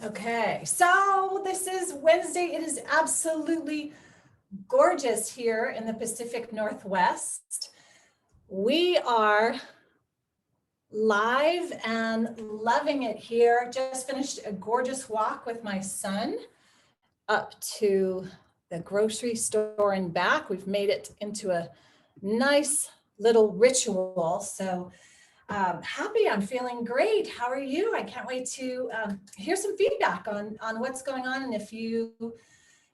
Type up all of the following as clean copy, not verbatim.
Okay, so this is Wednesday. It is absolutely gorgeous here in the Pacific Northwest. We are live and loving it here. Just finished a gorgeous walk with my son up to the grocery store and back. We've made it into a nice little ritual. So happy, I'm feeling great. How are you? I can't wait to hear some feedback on what's going on. And if you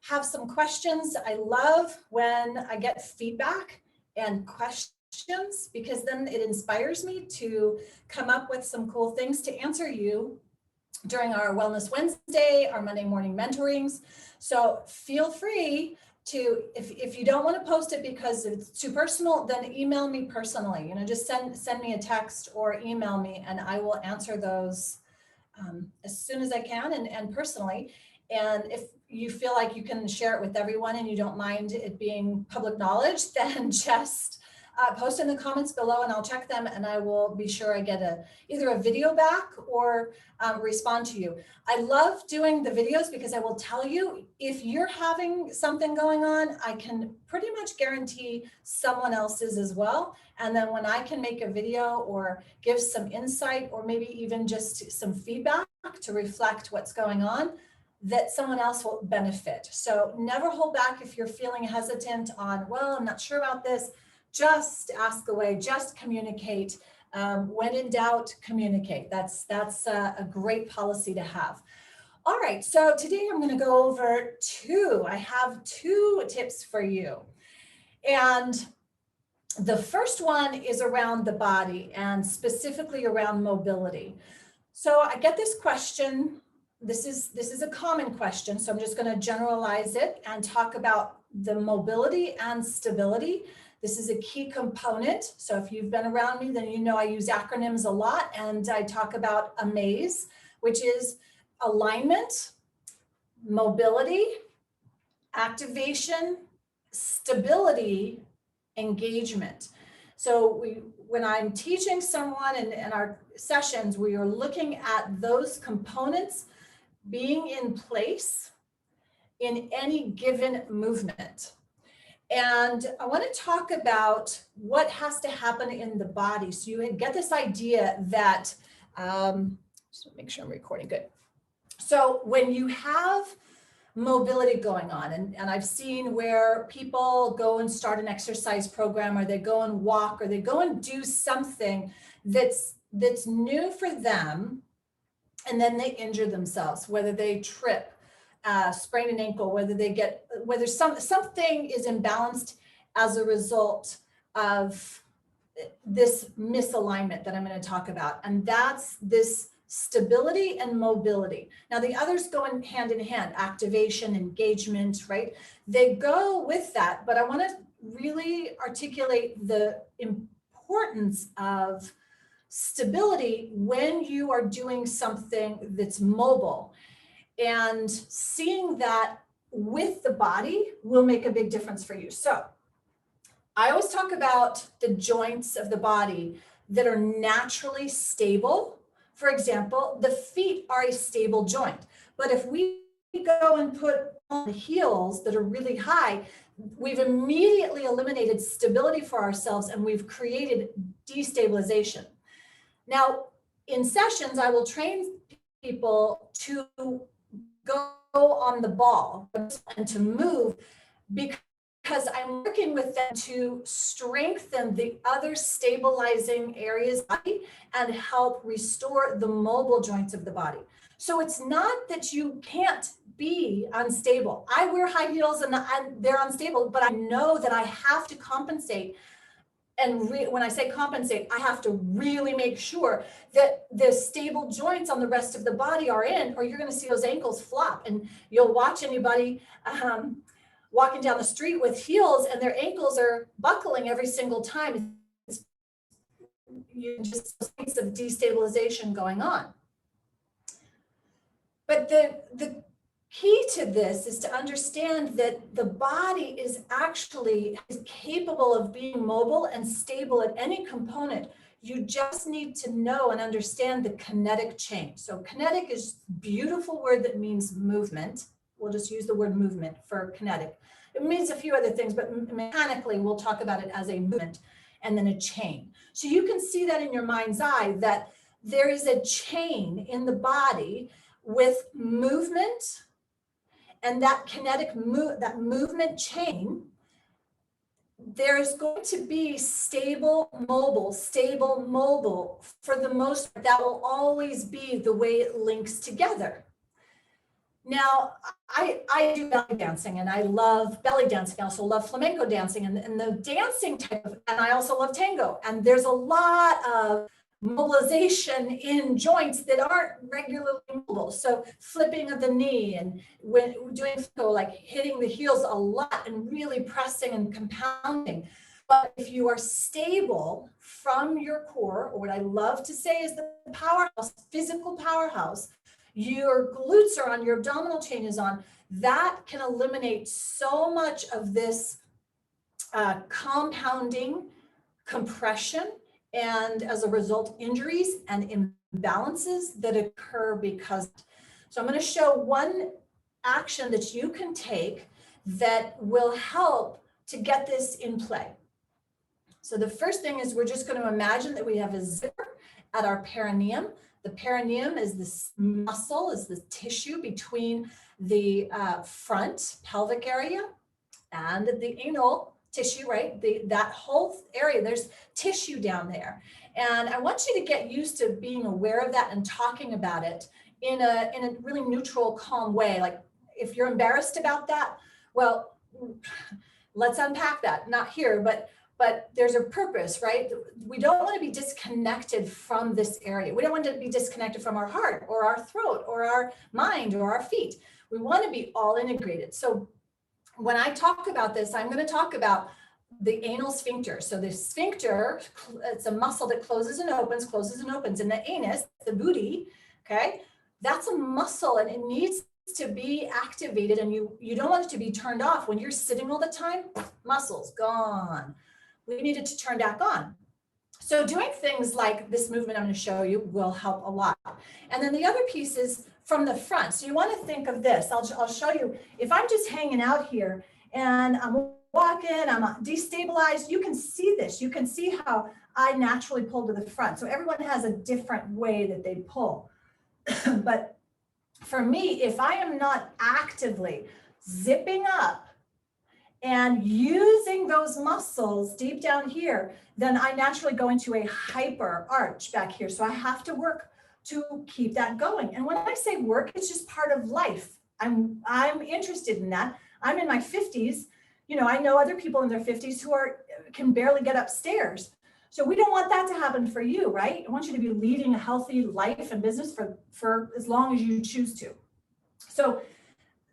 have some questions, I love when I get feedback and questions, because then it inspires me to come up with some cool things to answer you during our Wellness Wednesday, our Monday morning mentorings. So feel free to, if you don't want to post it because it's too personal, then email me personally. Just send me a text or email me, and I will answer those as soon as I can and personally. And if you feel like you can share it with everyone and you don't mind it being public knowledge, then just post in the comments below and I'll check them, and I will be sure I get either a video back or respond to you. I love doing the videos because I will tell you, if you're having something going on, I can pretty much guarantee someone else's as well. And then when I can make a video or give some insight, or maybe even just some feedback to reflect what's going on, that someone else will benefit. So never hold back if you're feeling hesitant on, well, I'm not sure about this. Just ask away, just communicate. When in doubt, communicate. That's a great policy to have. All right, so today I'm going to go over I have two tips for you. And the first one is around the body and specifically around mobility. So I get this question. This is a common question, so I'm just going to generalize it and talk about the mobility and stability. This is a key component. So if you've been around me, then you know I use acronyms a lot, and I talk about AMAZE, which is alignment, mobility, activation, stability, engagement. So when I'm teaching someone in our sessions, we are looking at those components being in place in any given movement. And I want to talk about what has to happen in the body. So you get this idea that, just make sure I'm recording good. So when you have mobility going on, and I've seen where people go and start an exercise program, or they go and walk, or they go and do something that's new for them, and then they injure themselves, whether they trip, sprain an ankle, whether something is imbalanced as a result of this misalignment that I'm going to talk about. And that's this stability and mobility. Now the others go in hand, activation, engagement, right? They go with that, but I want to really articulate the importance of stability when you are doing something that's mobile. And seeing that with the body will make a big difference for you. So I always talk about the joints of the body that are naturally stable. For example, the feet are a stable joint. But if we go and put on the heels that are really high, we've immediately eliminated stability for ourselves, and we've created destabilization. Now, in sessions, I will train people to go on the ball and to move, because I'm working with them to strengthen the other stabilizing areas of the body and help restore the mobile joints of the body. So it's not that you can't be unstable. I wear high heels and they're unstable, but I know that I have to compensate. And when I say compensate, I have to really make sure that the stable joints on the rest of the body are in, or you're going to see those ankles flop. And you'll watch anybody walking down the street with heels and their ankles are buckling every single time. You just sense of destabilization going on. But the key to this is to understand that the body is capable of being mobile and stable at any component. You just need to know and understand the kinetic chain. So kinetic is a beautiful word that means movement. We'll just use the word movement for kinetic. It means a few other things, but mechanically we'll talk about it as a movement and then a chain. So you can see that in your mind's eye that there is a chain in the body with movement, and that kinetic that movement chain, there's going to be stable, mobile for the most part. That will always be the way it links together. Now, I do belly dancing and I love belly dancing. I also love flamenco dancing and the dancing type of, and I also love tango. And there's a lot of mobilization in joints that aren't regularly mobile. So flipping of the knee, and when doing like hitting the heels a lot and really pressing and compounding. But if you are stable from your core, or what I love to say is the powerhouse, physical powerhouse, your glutes are on, your abdominal chain is on, that can eliminate so much of this compounding compression, and as a result, injuries and imbalances that occur because. So I'm going to show one action that you can take that will help to get this in play. So the first thing is we're just going to imagine that we have a zipper at our perineum. The perineum is this muscle, is the tissue between the front pelvic area and the anal tissue, right? That whole area, there's tissue down there. And I want you to get used to being aware of that and talking about it in a really neutral, calm way. Like if you're embarrassed about that, well, let's unpack that. Not here, but there's a purpose, right? We don't want to be disconnected from this area. We don't want to be disconnected from our heart or our throat or our mind or our feet. We want to be all integrated. So when I talk about this, I'm going to talk about the anal sphincter. So the sphincter, it's a muscle that closes and opens. And the anus, the booty, okay, that's a muscle and it needs to be activated, and you don't want it to be turned off. When you're sitting all the time, muscles gone. We need it to turn back on. So doing things like this movement I'm going to show you will help a lot. And then the other piece is from the front. So you want to think of this. I'll show you. If I'm just hanging out here and I'm walking, I'm destabilized, you can see this. You can see how I naturally pull to the front. So everyone has a different way that they pull. But for me, if I am not actively zipping up and using those muscles deep down here, then I naturally go into a hyper arch back here. So I have to work to keep that going. And when I say work, it's just part of life. I'm interested in that. I'm in my 50s. You know, I know other people in their 50s who can barely get upstairs. So we don't want that to happen for you, right? I want you to be leading a healthy life and business for as long as you choose to. So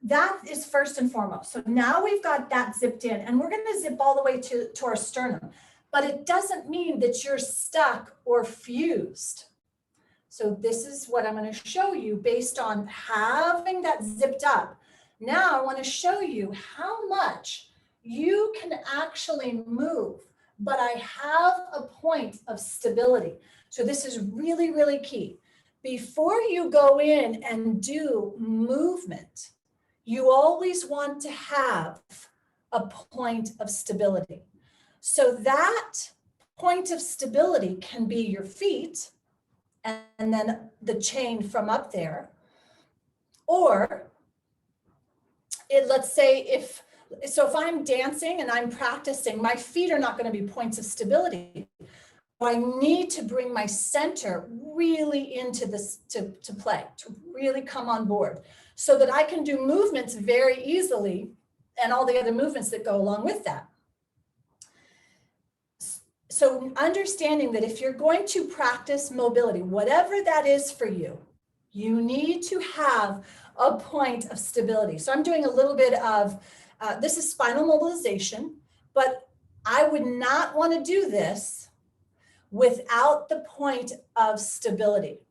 that is first and foremost. So now we've got that zipped in, and we're going to zip all the way to our sternum, but it doesn't mean that you're stuck or fused. So this is what I'm going to show you based on having that zipped up. Now I want to show you how much you can actually move, but I have a point of stability. So this is really, really key. Before you go in and do movement, you always want to have a point of stability. So that point of stability can be your feet and then the chain from up there. Or let's say if I'm dancing and I'm practicing, my feet are not going to be points of stability. I need to bring my center really into this to play, to really come on board, so that I can do movements very easily and all the other movements that go along with that. So understanding that if you're going to practice mobility, whatever that is for you, you need to have a point of stability. So I'm doing a little bit of, this is spinal mobilization, but I would not want to do this without the point of stability.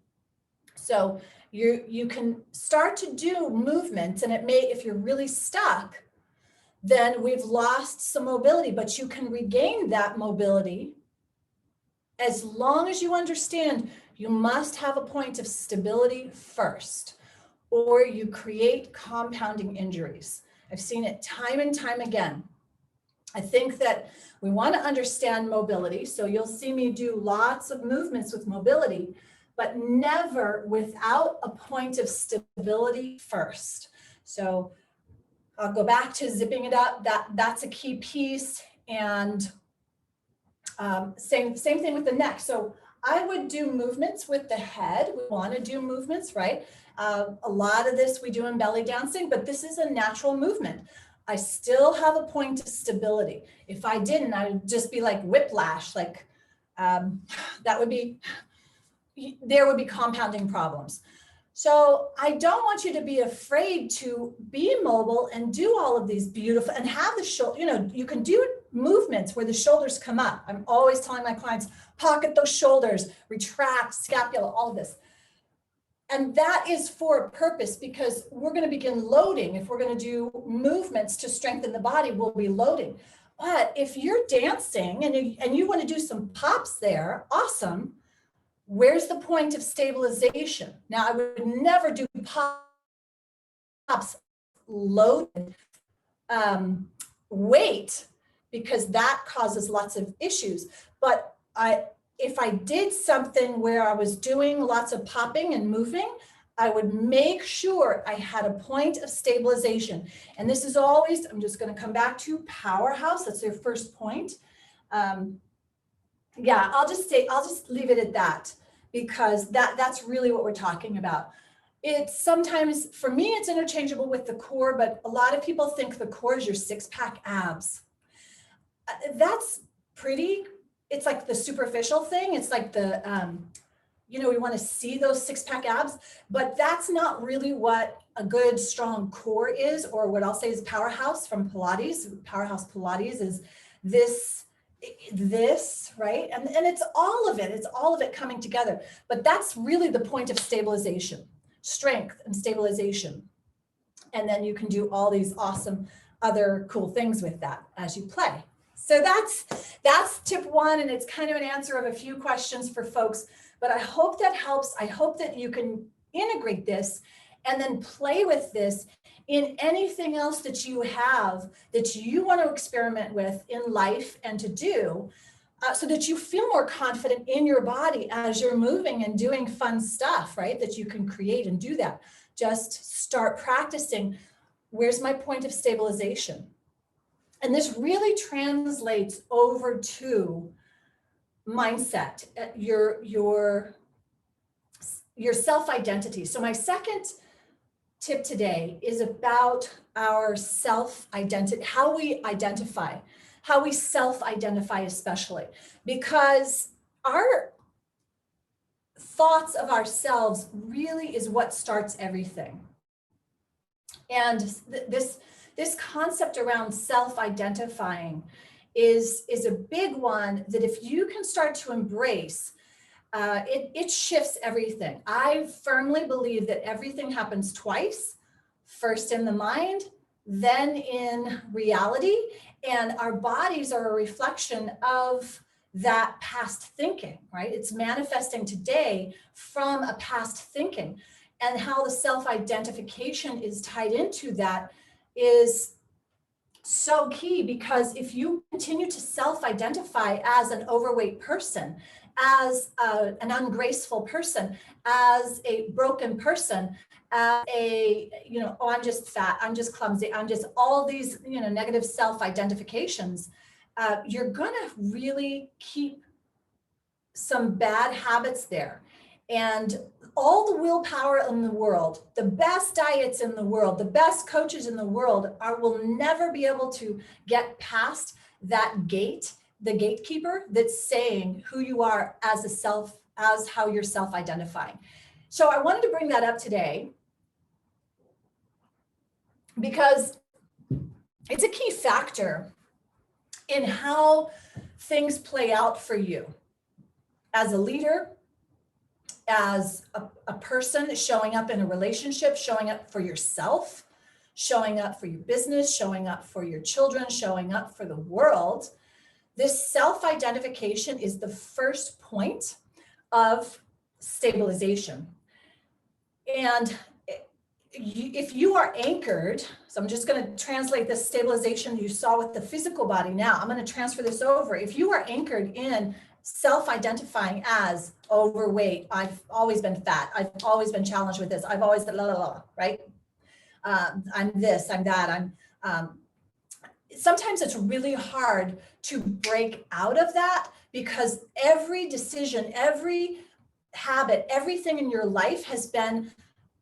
So you can start to do movements, and it may, if you're really stuck, then we've lost some mobility, but you can regain that mobility as long as you understand you must have a point of stability first, or you create compounding injuries. I've seen it time and time again. I think that we want to understand mobility. So you'll see me do lots of movements with mobility, but never without a point of stability first. So I'll go back to zipping it up. That's a key piece. And same thing with the neck. So I would do movements with the head. We want to do movements, right? A lot of this we do in belly dancing, but this is a natural movement. I still have a point of stability. If I didn't, I would just be like whiplash, like that would be, there would be compounding problems. So I don't want you to be afraid to be mobile and do all of these beautiful, and have the shoulder, you can do movements where the shoulders come up. I'm always telling my clients, pocket those shoulders, retract, scapula, all of this. And that is for a purpose, because we're going to begin loading. If we're going to do movements to strengthen the body, we'll be loading. But if you're dancing and you want to do some pops there, awesome. Where's the point of stabilization? Now, I would never do pops loaded weight, because that causes lots of issues. But if I did something where I was doing lots of popping and moving, I would make sure I had a point of stabilization. And this is always, I'm just going to come back to powerhouse. That's their first point. Yeah, I'll just leave it at that, because that's really what we're talking about. It's sometimes, for me, it's interchangeable with the core, but a lot of people think the core is your six-pack abs. That's pretty, it's like the superficial thing. It's like the, we want to see those six-pack abs, but that's not really what a good, strong core is, or what I'll say is powerhouse from Pilates. Powerhouse Pilates is this, right? And it's all of it coming together. But that's really the point of stabilization, strength and stabilization. And then you can do all these awesome other cool things with that as you play. So that's tip one, and it's kind of an answer of a few questions for folks, but I hope that helps. I hope that you can integrate this and then play with this in anything else that you have that you want to experiment with in life and to do, so that you feel more confident in your body as you're moving and doing fun stuff, right? That you can create and do that. Just start practicing. Where's my point of stabilization? And this really translates over to mindset, your self-identity. So my second tip today is about our self-identity, how we self-identify especially, because our thoughts of ourselves really is what starts everything. And this concept around self-identifying is a big one that if you can start to embrace, it shifts everything. I firmly believe that everything happens twice, first in the mind, then in reality, and our bodies are a reflection of that past thinking, right? It's manifesting today from a past thinking, and how the self-identification is tied into that is so key, because if you continue to self-identify as an overweight person, as an ungraceful person, as a broken person, as oh, I'm just fat, I'm just clumsy, I'm just all these, negative self-identifications, you're gonna really keep some bad habits there. And all the willpower in the world, the best diets in the world, the best coaches in the world will never be able to get past that gate, the gatekeeper that's saying who you are as how you're self-identifying. So I wanted to bring that up today because it's a key factor in how things play out for you as a leader, as a person showing up in a relationship, showing up for yourself, showing up for your business, showing up for your children, showing up for the world. This self-identification is the first point of stabilization. And if you are anchored, so I'm just going to translate this stabilization you saw with the physical body. Now I'm going to transfer this over. If you are anchored in self-identifying as overweight, I've always been fat, I've always been challenged with this, I've always been right? I'm this, I'm that, sometimes it's really hard to break out of that, because every decision, every habit, everything in your life has been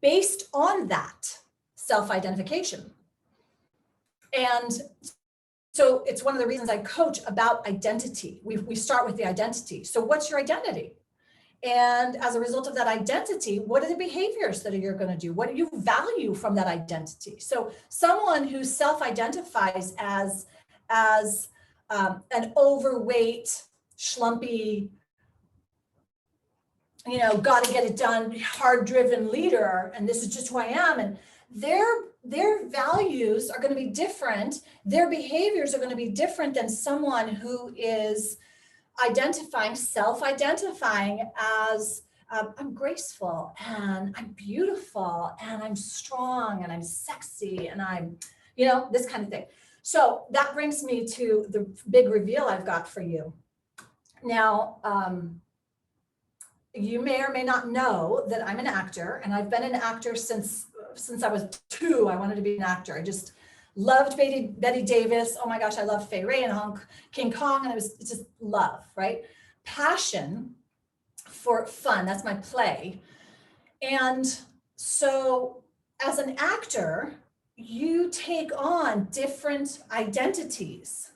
based on that self-identification. And so it's one of the reasons I coach about identity. We start with the identity. So what's your identity? And as a result of that identity, what are the behaviors that you're going to do? What do you value from that identity? So someone who self-identifies as an overweight, schlumpy, got to get it done, hard-driven leader, and this is just who I am, and their values are going to be different. Their behaviors are going to be different than someone who is self-identifying as I'm graceful and I'm beautiful and I'm strong and I'm sexy and I'm, this kind of thing. So that brings me to the big reveal I've got for you. Now, you may or may not know that I'm an actor, and I've been an actor since I was 2. I wanted to be an actor. I just loved Betty Davis. Oh my gosh, I love Fay Ray and King Kong, and it's just love, right? Passion for fun. That's my play. And so as an actor, you take on different identities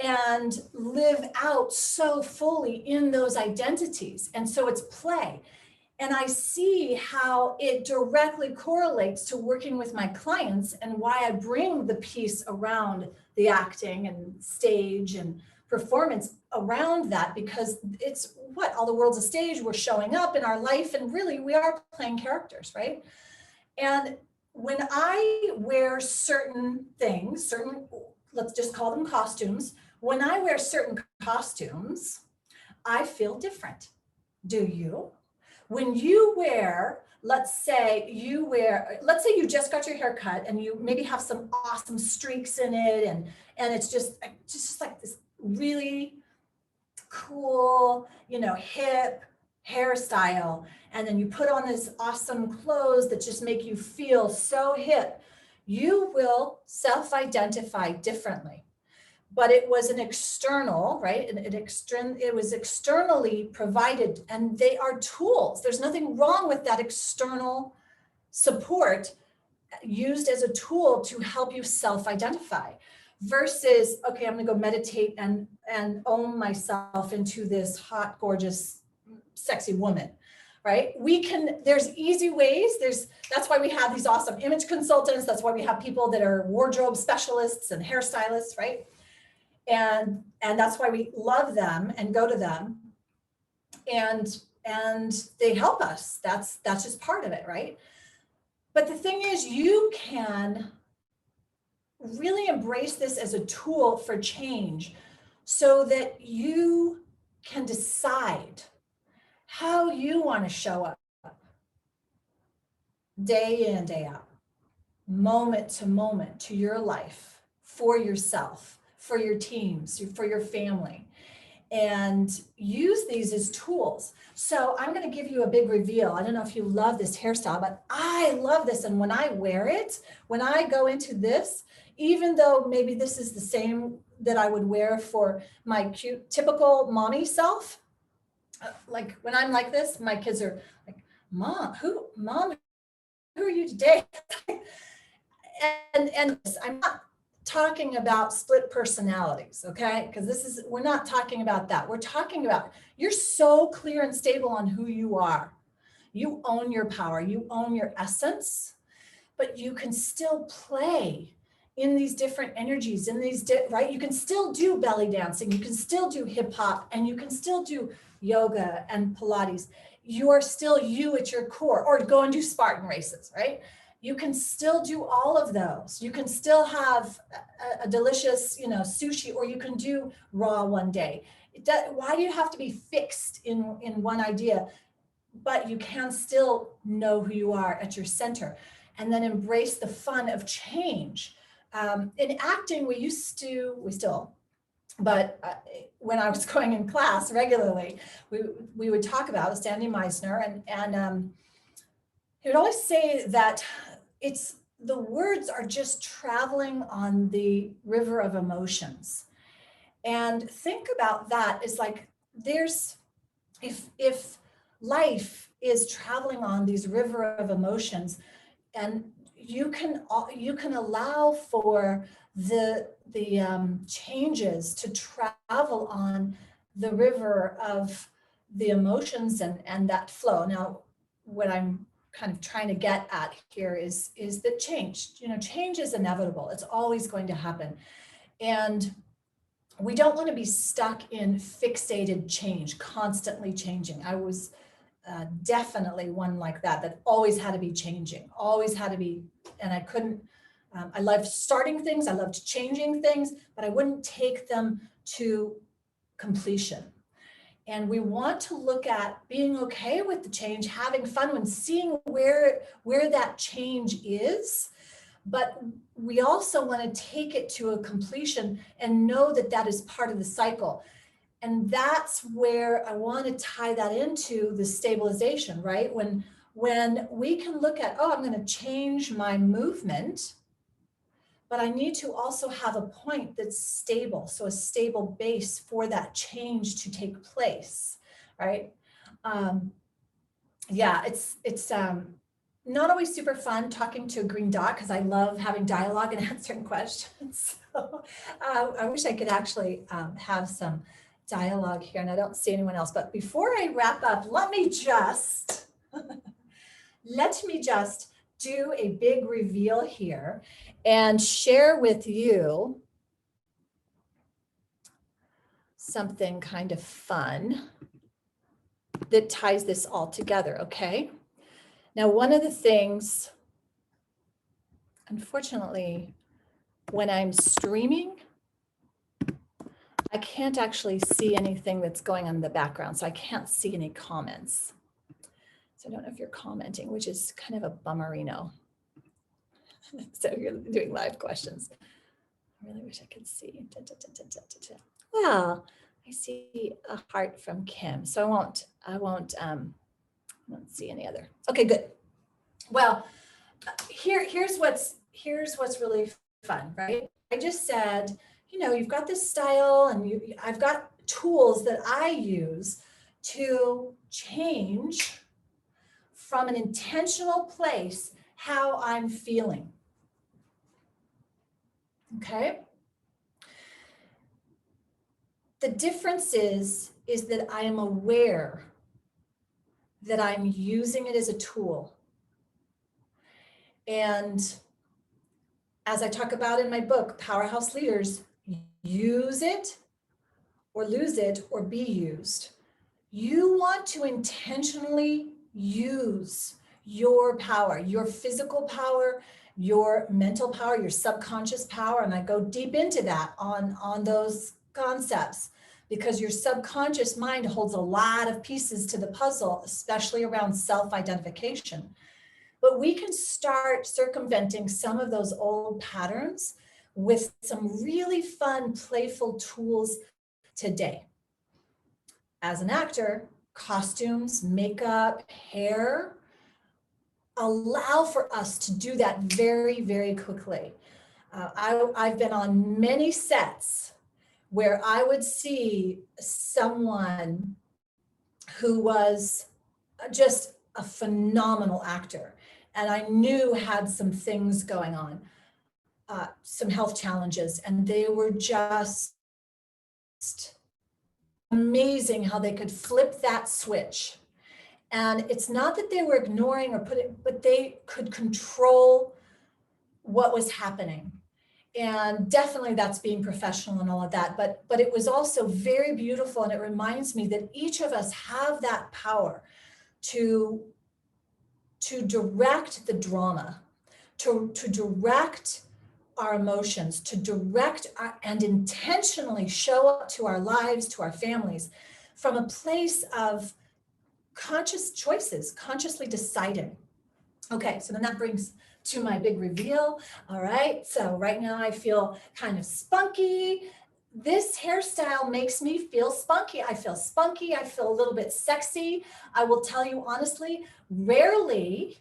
and live out so fully in those identities. And so it's play. And I see how it directly correlates to working with my clients and why I bring the piece around the acting and stage and performance around that, because it's all the world's a stage. We're showing up in our life and really we are playing characters, right? And when I wear certain things, let's just call them costumes. When I wear certain costumes, I feel different. Do you? When you wear, let's say you just got your hair cut and you maybe have some awesome streaks in it, and it's just like this really cool, hip hairstyle, and then you put on this awesome clothes that just make you feel so hip, you will self-identify differently. But it was an external, right? It was externally provided, and they are tools. There's nothing wrong with that external support used as a tool to help you self-identify, versus, okay, I'm gonna go meditate and own myself into this hot, gorgeous, sexy woman, right? There's easy ways. That's why we have these awesome image consultants. That's why we have people that are wardrobe specialists and hairstylists, right? And that's why we love them and go to them, and they help us. That's just part of it, right? But the thing is, you can really embrace this as a tool for change, so that you can decide how you want to show up day in and day out, moment to moment, to your life, for yourself, for your teams, for your family, and use these as tools. So I'm going to give you a big reveal. I don't know if you love this hairstyle, but I love this. And when I wear it, when I go into this, even though maybe this is the same that I would wear for my cute, typical mommy self, like when I'm like this, my kids are like, Mom, who are you today? and I'm not talking about split personalities, okay? Because we're not talking about that. We're talking about, you're so clear and stable on who you are. You own your power, you own your essence, but you can still play in these different energies, right? You can still do belly dancing, you can still do hip hop, and you can still do yoga and Pilates. You are still you at your core, or go and do Spartan races, right? you can still do all of those. You can still have a delicious, sushi, or you can do raw one day. Why do you have to be fixed in one idea? But you can still know who you are at your center, and then embrace the fun of change. In acting, we still, but when I was going in class regularly, we would talk about Sandy Meisner, and he would always say that the words are just traveling on the river of emotions. And think about that as like, if life is traveling on these river of emotions, and you can allow for the changes to travel on the river of the emotions and that flow. Now, what I'm kind of trying to get at here is that change is inevitable. It's always going to happen. And we don't want to be stuck in fixated change, constantly changing. I was definitely one like that always had to be changing, always had to be, and I couldn't, I loved starting things, I loved changing things, but I wouldn't take them to completion. And we want to look at being okay with the change, having fun when seeing where that change is, but we also want to take it to a completion and know that that is part of the cycle. And that's where I want to tie that into the stabilization, right? When we can look at, I'm going to change my movement, but I need to also have a point that's stable. So a stable base for that change to take place, right? It's not always super fun talking to a green dot, because I love having dialogue and answering questions. So I wish I could actually have some dialogue here, and I don't see anyone else. But before I wrap up, let me just do a big reveal here and share with you something kind of fun that ties this all together, okay? Now, one of the things, unfortunately, when I'm streaming, I can't actually see anything that's going on in the background, so I can't see any comments. So I don't know if you're commenting, which is kind of a bummerino. So you're doing live questions. I really wish I could see. Well, I see a heart from Kim, so I won't see any other. Okay, good. Well, here's what's really fun, right? I just said, you've got this style, and I've got tools that I use to change from an intentional place how I'm feeling. Okay? The difference is that I am aware that I'm using it as a tool. And as I talk about in my book, Powerhouse Leaders, use it or lose it or be used. You want to intentionally use your power, your physical power, your mental power, your subconscious power. And I go deep into that on those concepts, because your subconscious mind holds a lot of pieces to the puzzle, especially around self-identification. But we can start circumventing some of those old patterns with some really fun, playful tools today. As an actor, costumes, makeup, hair allow for us to do that very, very quickly. I've been on many sets where I would see someone who was just a phenomenal actor, and I knew had some things going on, some health challenges, and they were just amazing how they could flip that switch. And it's not that they were ignoring or but they could control what was happening. And definitely that's being professional and all of that, but it was also very beautiful. And it reminds me that each of us have that power to direct the drama, to direct our emotions, to direct and intentionally show up to our lives, to our families, from a place of conscious choices, consciously deciding. Okay, so then that brings to my big reveal. All right, so right now I feel kind of spunky. This hairstyle makes me feel spunky. I feel spunky. I feel a little bit sexy. I will tell you honestly, rarely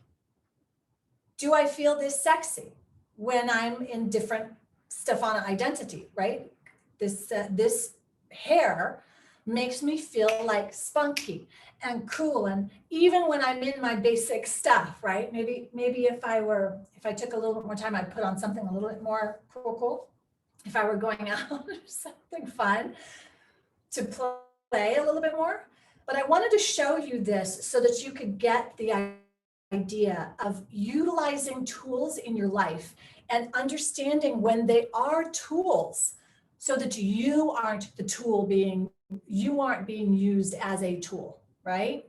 do I feel this sexy when I'm in different Stefana identity, right? This hair makes me feel like spunky and cool. And even when I'm in my basic stuff, right? Maybe if I took a little bit more time, I'd put on something a little bit more cool. If I were going out or something fun to play a little bit more. But I wanted to show you this so that you could get the idea of utilizing tools in your life and understanding when they are tools so that you aren't being used as a tool, right?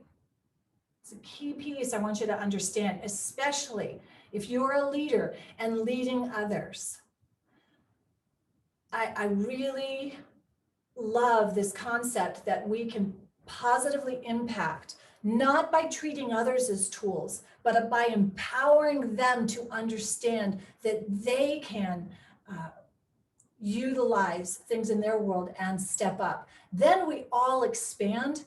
It's a key piece I want you to understand, especially if you're a leader and leading others. I really love this concept that we can positively impact, not by treating others as tools, but by empowering them to understand that they can utilize things in their world and step up. Then we all expand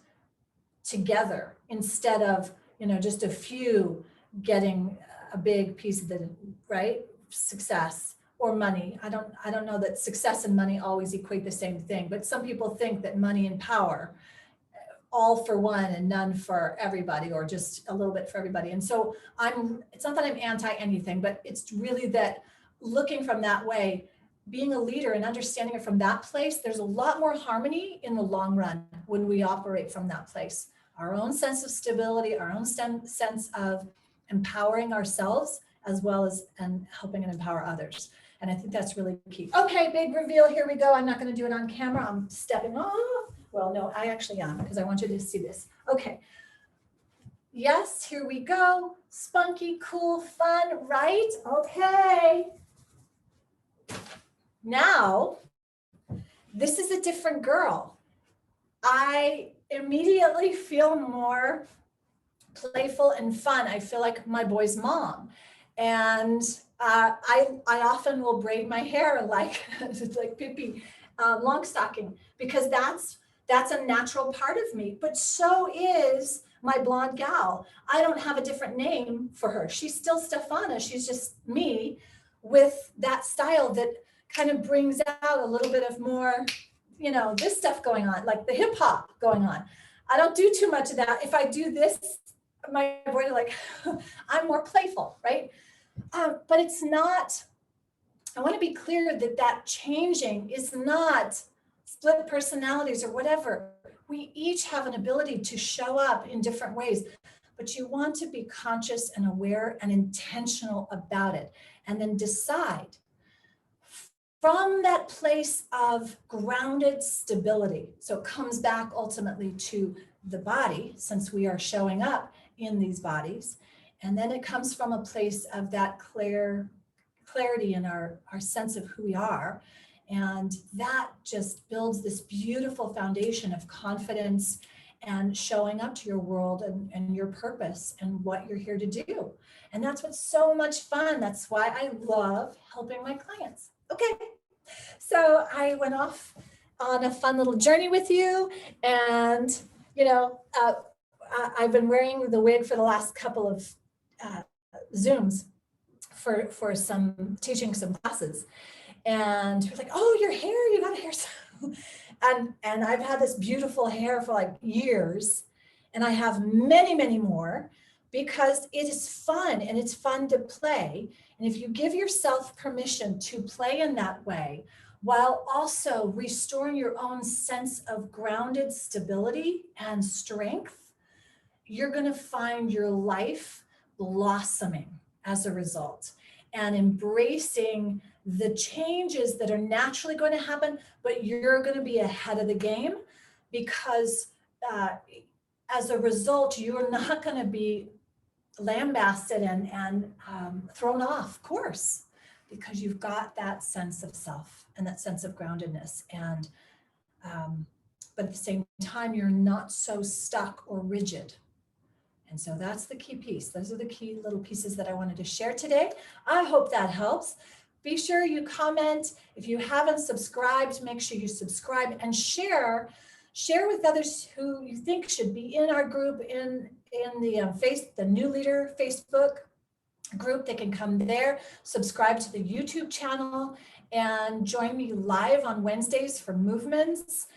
together instead of, just a few getting a big piece of the, right, success or money. I don't know that success and money always equate the same thing, but some people think that money and power, all for one and none for everybody, or just a little bit for everybody. And so it's not that I'm anti anything, but it's really that looking from that way, being a leader and understanding it from that place, there's a lot more harmony in the long run when we operate from that place. Our own sense of stability, our own sense of empowering ourselves, as well as and helping and empower others. And I think that's really key. Okay, big reveal. Here we go. I'm not going to do it on camera. I'm stepping off. Well, no, I actually am, because I want you to see this. Okay. Yes, here we go. Spunky, cool, fun, right? Okay. Now, this is a different girl. I immediately feel more playful and fun. I feel like my boy's mom. And I often will braid my hair like Pippi Longstocking, because that's a natural part of me. But so is my blonde gal. I don't have a different name for her. She's still Stefana. She's just me with that style that kind of brings out a little bit of more, this stuff going on, like the hip hop going on. I don't do too much of that. If I do this, my boys are like, I'm more playful, right? But it's not, I want to be clear that changing is not split personalities or whatever. We each have an ability to show up in different ways, but you want to be conscious and aware and intentional about it, and then decide from that place of grounded stability. So it comes back ultimately to the body, since we are showing up in these bodies. And then it comes from a place of that clarity in our sense of who we are. And that just builds this beautiful foundation of confidence and showing up to your world and your purpose and what you're here to do. And that's what's so much fun. That's why I love helping my clients. Okay, so I went off on a fun little journey with you, and I've been wearing the wig for the last couple of Zooms for some teaching some classes, and you're like, oh, your hair, you got a hair. And I've had this beautiful hair for like years, and I have many more, because it is fun, and it's fun to play. And if you give yourself permission to play in that way, while also restoring your own sense of grounded stability and strength, you're going to find your life blossoming as a result, and embracing the changes that are naturally going to happen, but you're going to be ahead of the game, because as a result, you're not going to be lambasted and thrown off course, because you've got that sense of self and that sense of groundedness. And but at the same time, you're not so stuck or rigid. And so that's the key piece. Those are the key little pieces that I wanted to share today. I hope that helps. Be sure you comment. If you haven't subscribed, make sure you subscribe and share with others who you think should be in our group, in the New Leader Facebook group. They can come there, subscribe to the YouTube channel, and join me live on Wednesdays for movements,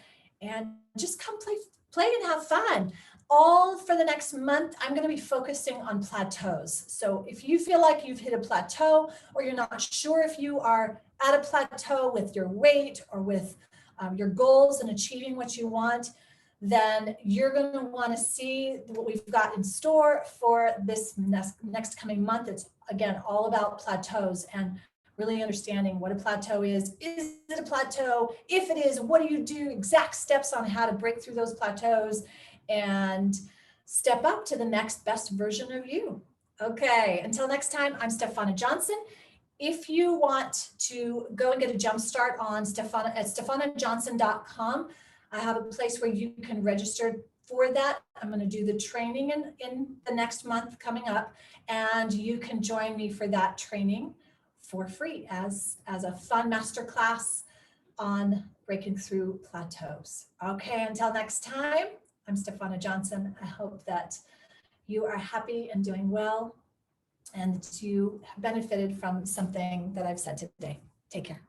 and just come play and have fun. All for the next month, I'm going to be focusing on plateaus. So if you feel like you've hit a plateau, or you're not sure if you are at a plateau with your weight or with your goals and achieving what you want, then you're going to want to see what we've got in store for this next coming month. It's, again, all about plateaus and really understanding what a plateau is. Is it a plateau? If it is, what do you do? Exact steps on how to break through those plateaus and step up to the next best version of you. Okay, until next time, I'm Stefana Johnson. If you want to go and get a jump start on stefanajohnson.com, I have a place where you can register for that. I'm going to do the training in the next month coming up, and you can join me for that training for free as a fun masterclass on breaking through plateaus. Okay, until next time, I'm Stefana Johnson. I hope that you are happy and doing well, and that you have benefited from something that I've said today. Take care.